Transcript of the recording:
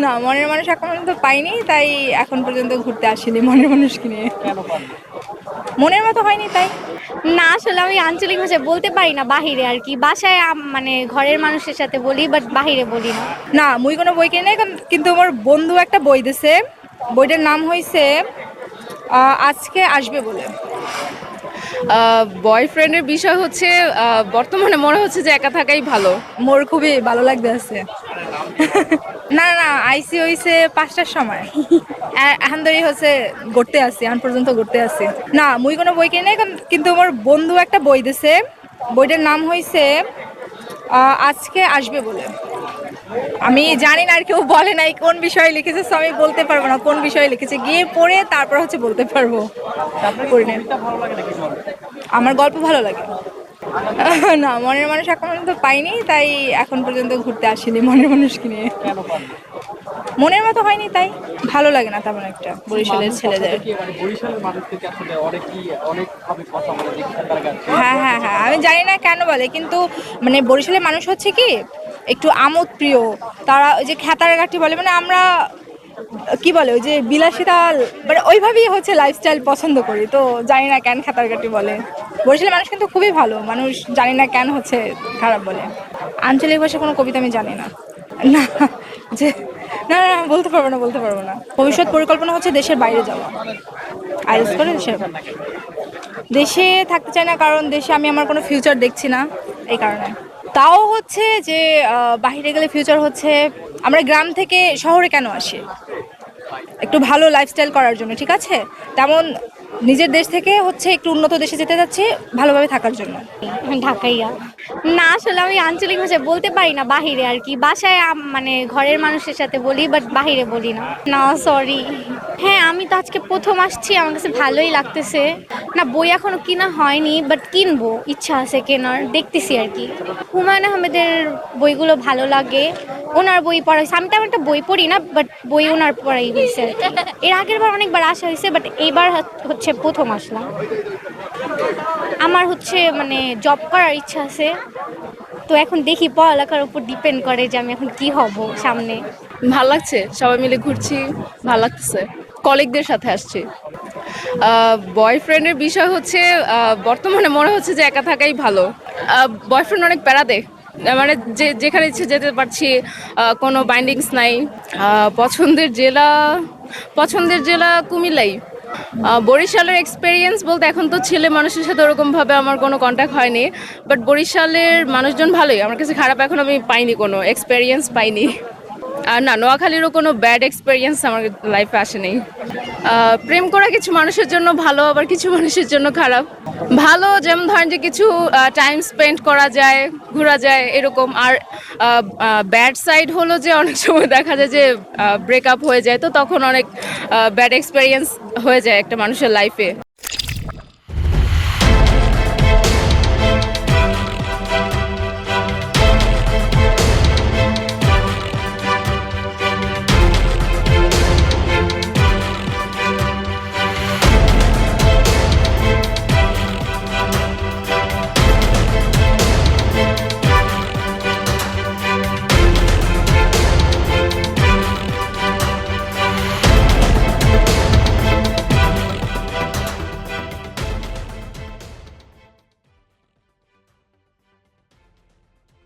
না, মনের মানুষ এখন পর্যন্ত পাইনি, তাই এখন পর্যন্ত ঘুরতে আসিনি মনের মানুষকে নিয়ে। মনের মতো হয়নি তাই। না আসলে আমি আঞ্চলিক ভাষায় বলতে পারি না, বাহিরে আর কি বাসায় মানে ঘরের মানুষের সাথে বলি, বাট বাহিরে বলি না। না, মুই কোনো বই কিনে নাই, কিন্তু আমার বন্ধু একটা বই দিছে। বইটার নাম হয়েছে আজকে আসবে বলে। বয়ফ্রেন্ডের বিষয় হচ্ছে বর্তমানে মনে হচ্ছে যে একা থাকাই ভালো। মোর খুবই ভালো লাগতে আছে। না না না, আইসি হয়েছে 5টার সময়। এখন ধরে হচ্ছে ঘুরতে আসি, এখন পর্যন্ত ঘুরতে আসি। না, মুই কোনো বই কিনে নাই, কিন্তু আমার বন্ধু একটা বই দিছে। বইটার নাম হয়েছে আজকে আসবে বলে। আমি জানি না, আর কেউ বলে নাই কোন বিষয়ে লিখেছে, so আমি বলতে পারবো না কোন বিষয়ে লিখেছে। গিয়ে পড়ে তারপর হচ্ছে বলতে পারবো। পড়ে নে। আমার গল্প ভালো লাগে। না, মনের মানুষ এখন পর্যন্ত পাইনি, তাই এখন পর্যন্ত ঘুরতে আসিনি মনের মানুষকে নিয়ে। মনের মতো হয়নি তাই। ভালো লাগে না তেমন একটা বরিশালের ছেলেদের। হ্যাঁ হ্যাঁ হ্যাঁ, আমি জানি না কেন বলে, কিন্তু মানে বরিশালের মানুষ হচ্ছে কি একটু আমোদ প্রিয়। তারা ওই যে খ্যাতার গাঠি বলে, মানে আমরা কি বলে ওই যে বিলাসিতা, মানে ওইভাবেই হচ্ছে লাইফস্টাইল পছন্দ করি। তো জানি না কেন খাতার কাটি বলে। বরিশালের মানুষ কিন্তু খুবই ভালো মানুষ, জানি না কেন হচ্ছে খারাপ বলে। আঞ্চলিক ভাষায় কোনো কবিতা আমি জানি না। না, যে না না না, বলতে পারবো না, বলতে পারবো না। ভবিষ্যৎ পরিকল্পনা হচ্ছে দেশের বাইরে যাওয়া। আইএলটিএস করে দেশে থাকতে চাই না, কারণ দেশে আমি আমার কোনো ফিউচার দেখছি না, এই কারণে। তাও হচ্ছে যে বাইরে গেলে ফিউচার হচ্ছে, আমরা গ্রাম থেকে শহরে কেন আসি? একটু ভালো লাইফস্টাইল করার জন্য, ঠিক আছে? তেমন নিজের দেশ থেকে হচ্ছে একটু উন্নত দেশে যেতে যাচ্ছি ভালোভাবে থাকার জন্য। ঢাকাইয়া। না আসলে আমি আঞ্চলিক ভাষায় বলতে পারি না, বাহিরে আর কি বাসায় মানে ঘরের মানুষের সাথে বলি, বাট বাহিরে বলি না। না সরি। হ্যাঁ, আমি তো আজকে প্রথম আসছি, আমার কাছে ভালোই লাগতেছে। না, বই এখনো কিনা হয়নি, বাট কিনবো, ইচ্ছা আছে কেনার, দেখতেছি আর কি। হুমায়ুন আহমেদের বইগুলো ভালো লাগে, ওনার বই পড়া হয়েছে। আমি তেমন একটা বই পড়ি না, বাট বই ওনার পড়াই হয়েছে। এর আগের বার অনেকবার আসা হয়েছে, বাট এইবার হচ্ছে প্রথম আসলাম। আমার হচ্ছে মানে জব করার ইচ্ছা আছে, তো এখন দেখি পড়ালেখার উপর ডিপেন্ড করে যে আমি এখন কি হব সামনে। ভাল লাগছে, সবাই মিলে ঘুরছি, ভাল লাগতেছে। কলিগদের সাথে আসছি। বয়ফ্রেন্ডের বিষয় হচ্ছে বর্তমানে মনে হচ্ছে যে একা থাকাই ভালো। বয়ফ্রেন্ড অনেক প্যারা দেয়, মানে যেখানে ইচ্ছে যেতে পারছি, কোনো বাইন্ডিংস নাই। পছন্দের জেলা কুমিল্লাই। বরিশালের এক্সপেরিয়েন্স বলতে এখন তো ছেলে মানুষের সাথে ওরকমভাবে আমার কোনো কন্ট্যাক্ট হয়নি, বাট বরিশালের মানুষজন ভালোই, আমার কাছে খারাপ এখন আমি পাইনি, কোনো এক্সপেরিয়েন্স পাইনি। আর না, নোয়াখালীরও কোনো ব্যাড এক্সপেরিয়েন্স আমার লাইফে আসেনি। প্রেম করা কিছু মানুষের জন্য ভালো, আবার কিছু মানুষের জন্য খারাপ। ভালো যেমন ধরেন যে কিছু টাইম স্পেন্ড করা যায়, ঘোরা যায় এরকম। আর ব্যাড সাইড হলো যে অনেক সময় দেখা যায় যে ব্রেকআপ হয়ে যায়, তো তখন অনেক ব্যাড এক্সপেরিয়েন্স হয়ে যায় একটা মানুষের লাইফে।